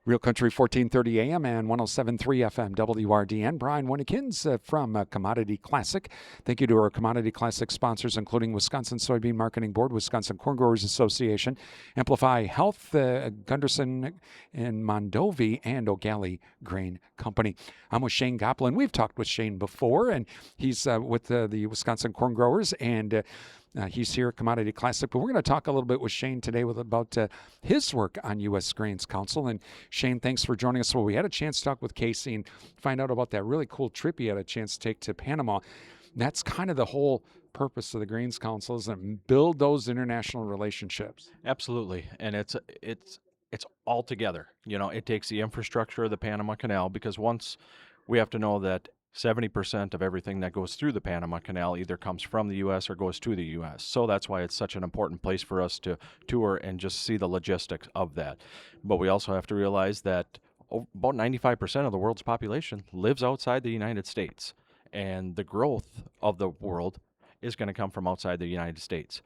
Real Country 1430 AM and 107.3 FM WRDN. Brian Winnekins from Commodity Classic. Thank you to our Commodity Classic sponsors, including Wisconsin Soybean Marketing Board, Wisconsin Corn Growers Association, Amplify Health, Gunderson and Mondovi, and O'Galley Grain Company. I'm with Shane Goplin. We've talked with Shane before, and he's with the Wisconsin Corn Growers, and he's here at Commodity Classic, but we're going to talk a little bit with Shane today about his work on U.S. Grains Council. And Shane, thanks for joining us. Well, we had a chance to talk with Casey and find out about that really cool trip he had a chance to take to Panama. That's kind of the whole purpose of the Grains Council, is to build those international relationships. Absolutely, and it's all together. It takes the infrastructure of the Panama Canal, because once we have to know that 70% of everything that goes through the Panama Canal either comes from the U.S. or goes to the U.S. So that's why it's such an important place for us to tour and just see the logistics of that. But we also have to realize that about 95% of the world's population lives outside the United States, and the growth of the world is going to come from outside the United States.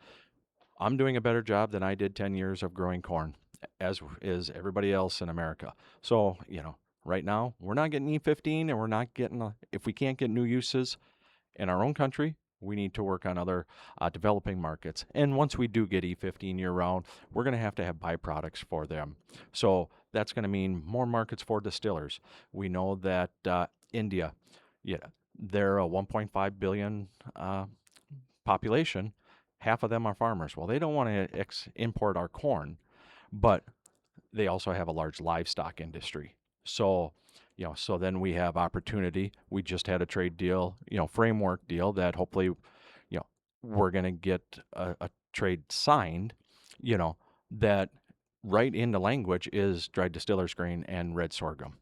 I'm doing a better job than I did 10 years of growing corn, as is everybody else in America. So, right now, we're not getting E15, and we're not getting, if we can't get new uses in our own country, we need to work on other developing markets. And once we do get E15 year round, we're going to have byproducts for them. So that's going to mean more markets for distillers. We know that India, they're a 1.5 billion population. Half of them are farmers. Well, they don't want to import our corn, but they also have a large livestock industry. So, so then we have opportunity. We just had a trade deal, framework deal that hopefully, we're going to get a trade signed, that right in the language is dried distillers grain and red sorghum.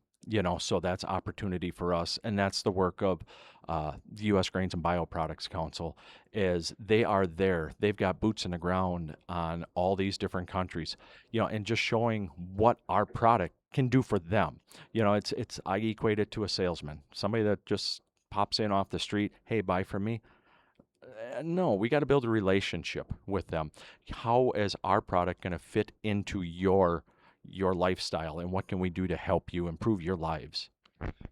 So that's opportunity for us, and that's the work of the U.S. Grains and Bioproducts Council. Is they are there. They've got boots in the ground on all these different countries, and just showing what our product can do for them. It's I equate it to a salesman, somebody that just pops in off the street. Hey, buy from me. No, we got to build a relationship with them. How is our product going to fit into your lifestyle, and what can we do to help you improve your lives?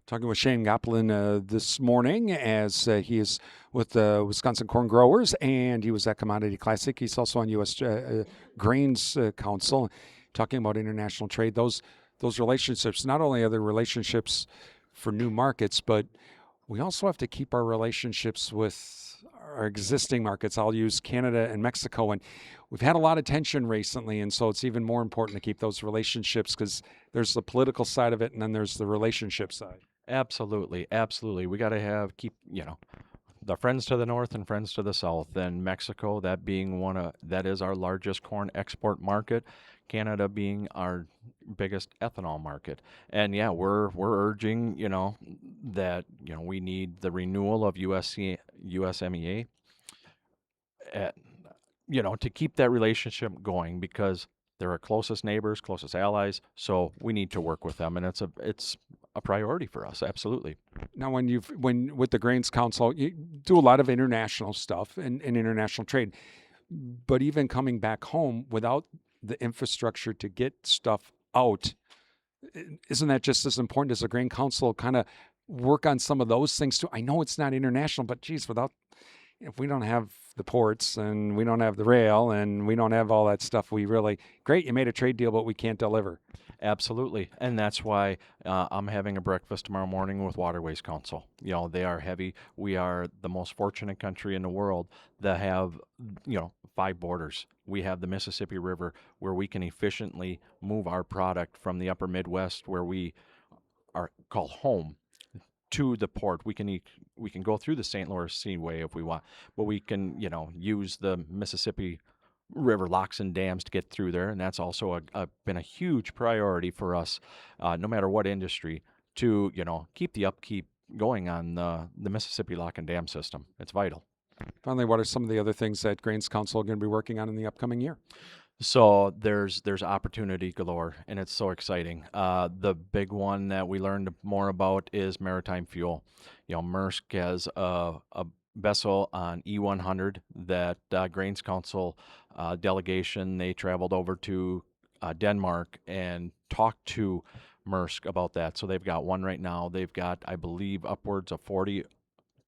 Talking with Shane Goplin this morning, as he is with the Wisconsin Corn Growers, and he was at Commodity Classic. He's also on U.S. Grains Council, talking about international trade. Those relationships, not only are there relationships for new markets, but we also have to keep our relationships with our existing markets. I'll use Canada and Mexico, and we've had a lot of tension recently, and so it's even more important to keep those relationships, because there's the political side of it, and then there's the relationship side. Absolutely. We got to keep the friends to the north and friends to the south, and Mexico, that being that is our largest corn export market, Canada being our biggest ethanol market. And we're urging, that, we need the renewal of USMEA, to keep that relationship going, because they're our closest neighbors, closest allies. So we need to work with them, and it's a priority for us. Absolutely. Now, when with the Grains Council, you do a lot of international stuff and international trade, but even coming back home without the infrastructure to get stuff out, isn't that just as important as the Grain Council kind of work on some of those things too? I know it's not international, but geez, if we don't have the ports, and we don't have the rail, and we don't have all that stuff, great, you made a trade deal, but we can't deliver. Absolutely. And that's why I'm having a breakfast tomorrow morning with Waterways Council. They are heavy. We are the most fortunate country in the world that have, 5 borders. We have the Mississippi River, where we can efficiently move our product from the upper Midwest, where we are called home, to the port. We can go through the St. Louis Seaway if we want, but we can, use the Mississippi River locks and dams to get through there. And that's also been a huge priority for us, no matter what industry, to, keep the upkeep going on the Mississippi lock and dam system. It's vital. Finally, what are some of the other things that Grains Council are going to be working on in the upcoming year? So there's opportunity galore, and it's so exciting. The big one that we learned more about is maritime fuel. Maersk has a vessel on E100 that Grains Council delegation, they traveled over to Denmark and talked to Maersk about that. So they've got one right now. They've got, I believe, upwards of 40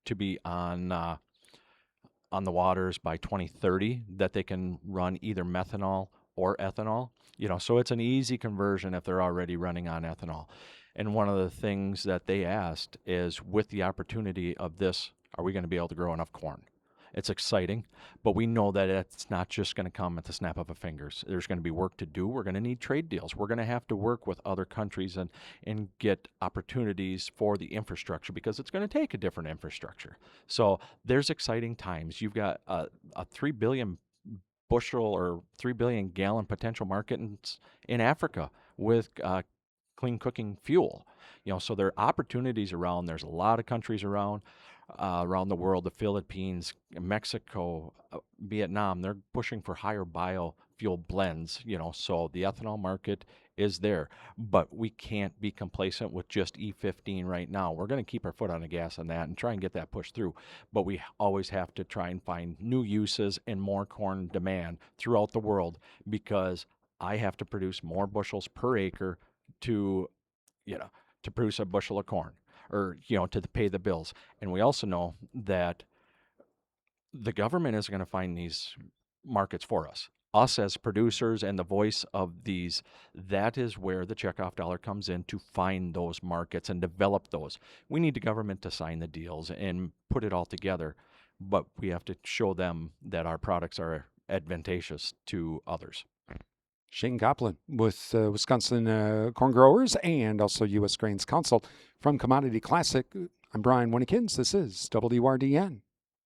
to be on the waters by 2030 that they can run either methanol or ethanol. So it's an easy conversion if they're already running on ethanol. And one of the things that they asked is, with the opportunity of this, are we going to be able to grow enough corn? It's exciting, but we know that it's not just going to come at the snap of a fingers. There's going to be work to do. We're going to need trade deals. We're going to have to work with other countries and get opportunities for the infrastructure, because it's going to take a different infrastructure. So there's exciting times. You've got a 3 billion bushel or 3 billion gallon potential market in Africa with clean cooking fuel. So there are opportunities around. There's a lot of countries around the world, the Philippines, Mexico, Vietnam. They're pushing for higher biofuel blends. So the ethanol market is there, but we can't be complacent with just E15 right now. We're going to keep our foot on the gas on that and try and get that pushed through, but we always have to try and find new uses and more corn demand throughout the world, because I have to produce more bushels per acre to you know, to produce a bushel of corn, or, to pay the bills. And we also know that the government is going to find these markets for us. Us as producers and the voice of these, that is where the checkoff dollar comes in, to find those markets and develop those. We need the government to sign the deals and put it all together, but we have to show them that our products are advantageous to others. Shane Goplin with Wisconsin Corn Growers and also U.S. Grains Council from Commodity Classic. I'm Brian Winnikins. This is WRDN.